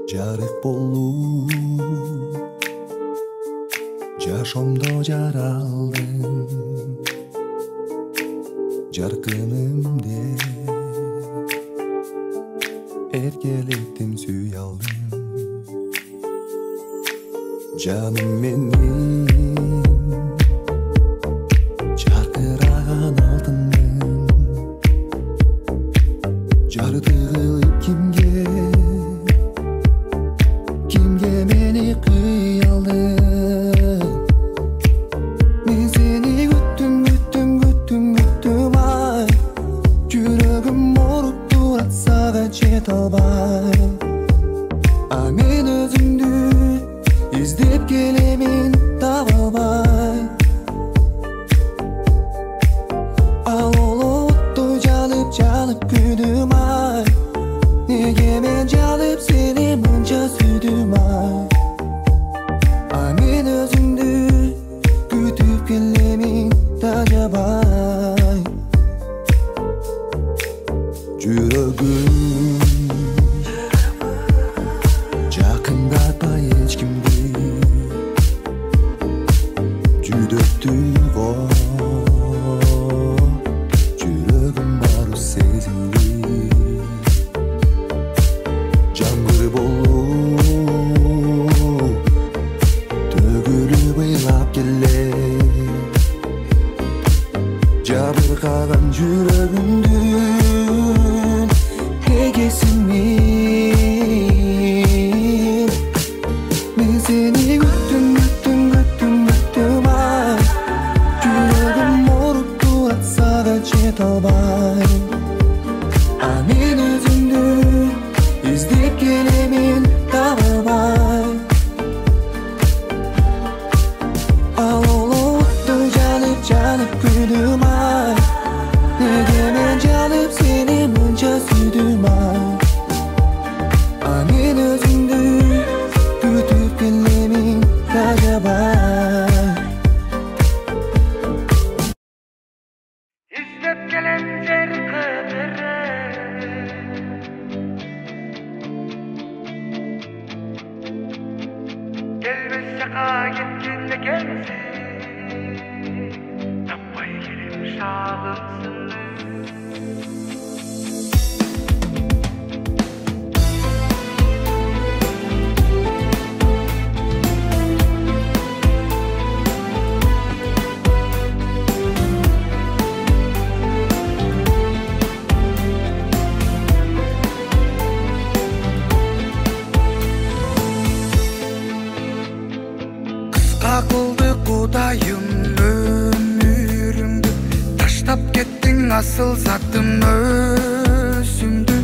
Жарык болуп жашоомдо жаралдым жаркынымде эркелеттим сүйө алдым жаным менин жаркыраган алтыным жардыгыл кимге мени кыялды мен сени күттүм ай жүрөгүм ооруп турат сага жете албай а мен өзүңдү издеп келемин таба албай ал олооттой жалып күйдүм ай неге мен жалып сени мынча сүйдүм ай а мен өзүңдү күтүп келемин тажабай жүрөгүм жакындатпай эч кимди жүдөктүгө жүрөгүм баары сезимди жаңгыр болуп төгүлүп ыйлап келе жабыркаган жүрөгүмдүн эгесин мен сени күттүм ай жүрөгүм ооруп турат сага жете албай а мен өзүңдү издеп келемин таба албай ал олооттой жалып күйдүм ай неге мен жалып сени мынча сүйдүм ай а мен өзүңдү күтүп келемин тажабай издеп келем жер кыдырып келбес жака кеткен экенсиң таппай келем шагымсың кылды кудайым өмүрүмдү таштап кеттиң асыл затым өзүмдү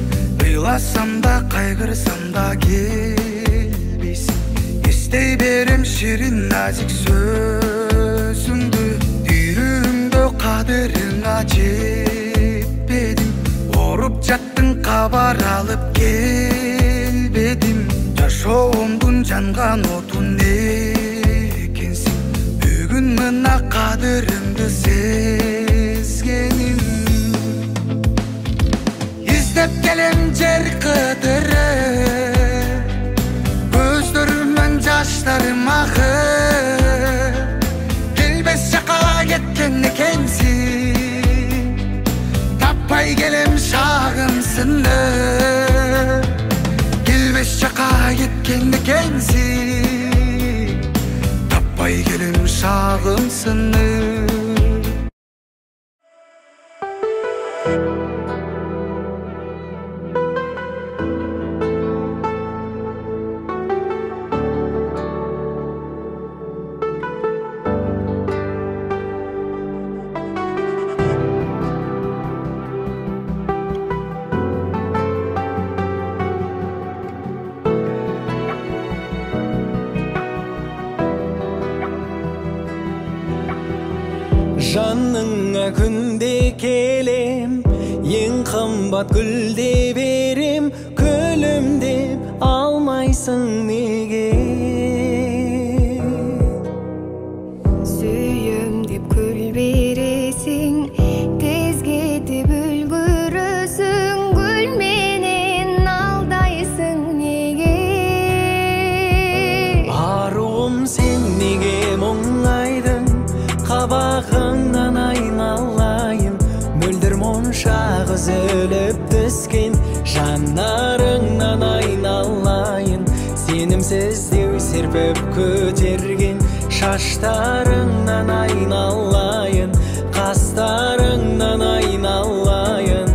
ыйласам да кайгырсам да келбейсиң эстей берем ширин назик сөзүңдү үйрүңдө кадырыңа жетпедим ооруп жаттың кабар алып келбедим жашоомдун жанган отун бүгүн мына кадырыңды сезгеним издеп келем жер кыдырып көздөрүмөн жаштарым агып келбес жака кеткен экенсиң таппай келем шагым сынып келбес жака кеткен экенсиң таппай келем шагым сынып жаныңа күнде келем ең кымбат гүлде берем күлүм деп алмайсың неге сүйөм деп күл бересиң тез кетип үлгүрөсүң гүл менен алдайсың неге üzülüp düşken Жанарыңнан айналайын Сенімсіздеу серпіп көтерген Шаштарыңнан айналайын Қастарыңнан айналайын